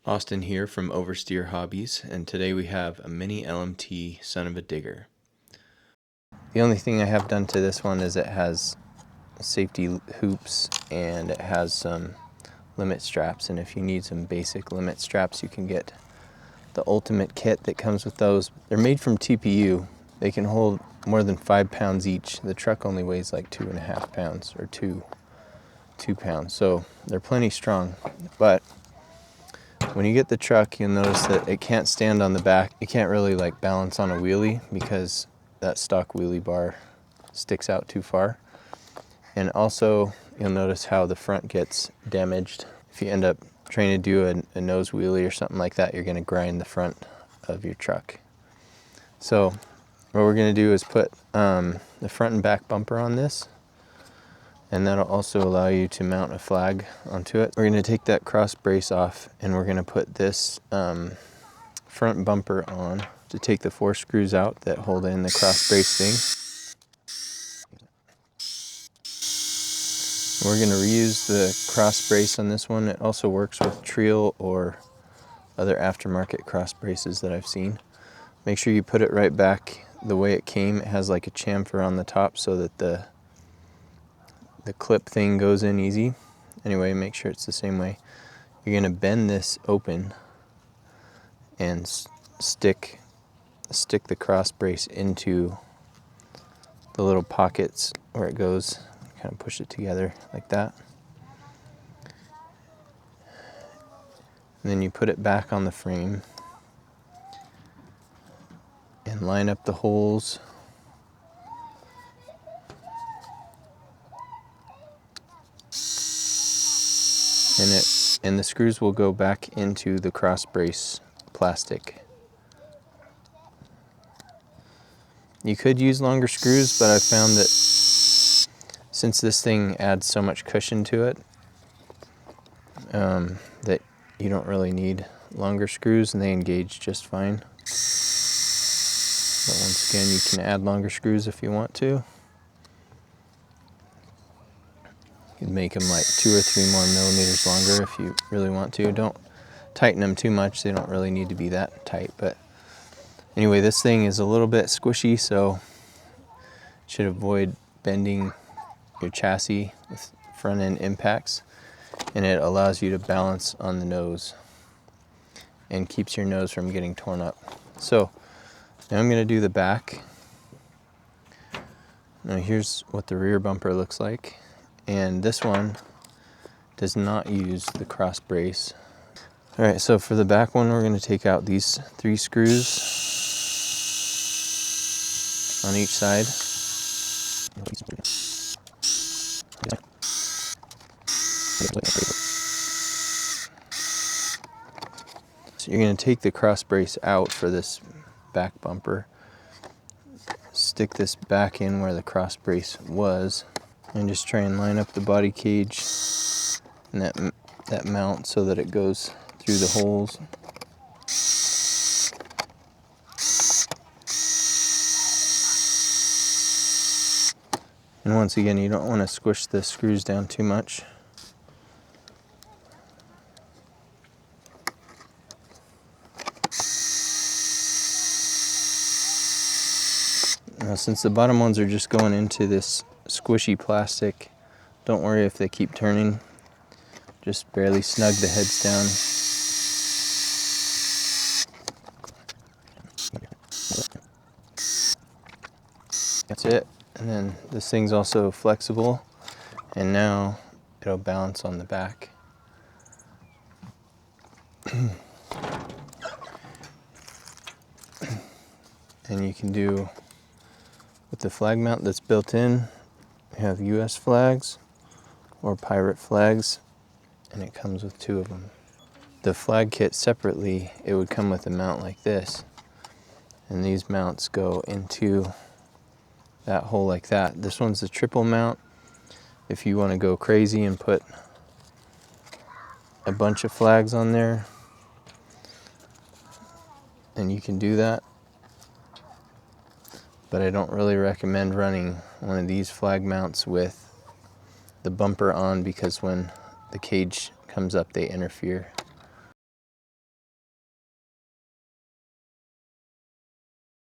Austin here from Oversteer Hobbies, and today we have a Mini LMT Son-Uva Digger. The only thing I have done to this one is it has safety hoops and it has some limit straps, and if you need some basic limit straps you can get the ultimate kit that comes with those. They're made from TPU. They can hold more than 5 pounds each. The truck only weighs like 2.5 pounds or 2 pounds, so they're plenty strong. But when you get the truck, you'll notice that it can't stand on the back. It can't really like balance on a wheelie because that stock wheelie bar sticks out too far. And also, you'll notice how the front gets damaged. If you end up trying to do a nose wheelie or something like that, you're going to grind the front of your truck. So what we're going to do is put the front and back bumper on this, and that'll also allow you to mount a flag onto it. We're going to take that cross brace off, and we're going to put this front bumper on to take the 4 screws out that hold in the cross brace thing. We're going to reuse the cross brace on this one. It also works with Trio or other aftermarket cross braces that I've seen. Make sure you put it right back the way it came. It has like a chamfer on the top so that the clip thing goes in easy. Anyway, make sure it's the same way. You're going to bend this open and stick the cross brace into the little pockets where it goes. Kind of push it together like that. And then you put it back on the frame and line up the holes. And the screws will go back into the cross brace plastic. You could use longer screws, but I found that since this thing adds so much cushion to it, that you don't really need longer screws, and they engage just fine. But once again, you can add longer screws if you want to. You can make them like 2 or 3 more millimeters longer if you really want to. Don't tighten them too much. They don't really need to be that tight. But anyway, this thing is a little bit squishy, so you should avoid bending your chassis with front end impacts. And it allows you to balance on the nose and keeps your nose from getting torn up. So now I'm going to do the back. Now here's what the rear bumper looks like. And this one does not use the cross brace. All right, so for the back one, we're going to take out these 3 screws on each side. So you're going to take the cross brace out for this back bumper, stick this back in where the cross brace was, and just try and line up the body cage and that mount so that it goes through the holes. And once again, you don't want to squish the screws down too much. Now, since the bottom ones are just going into this squishy plastic, don't worry if they keep turning. Just barely snug the heads down. That's it. And then this thing's also flexible, and now it'll balance on the back. And you can do with the flag mount that's built in, you have US flags or pirate flags, and it comes with 2 of them. The flag kit separately, it would come with a mount like this, and these mounts go into that hole like that. This one's the triple mount. If you want to go crazy and put a bunch of flags on there, and you can do that. But I don't really recommend running one of these flag mounts with the bumper on, because when the cage comes up, they interfere.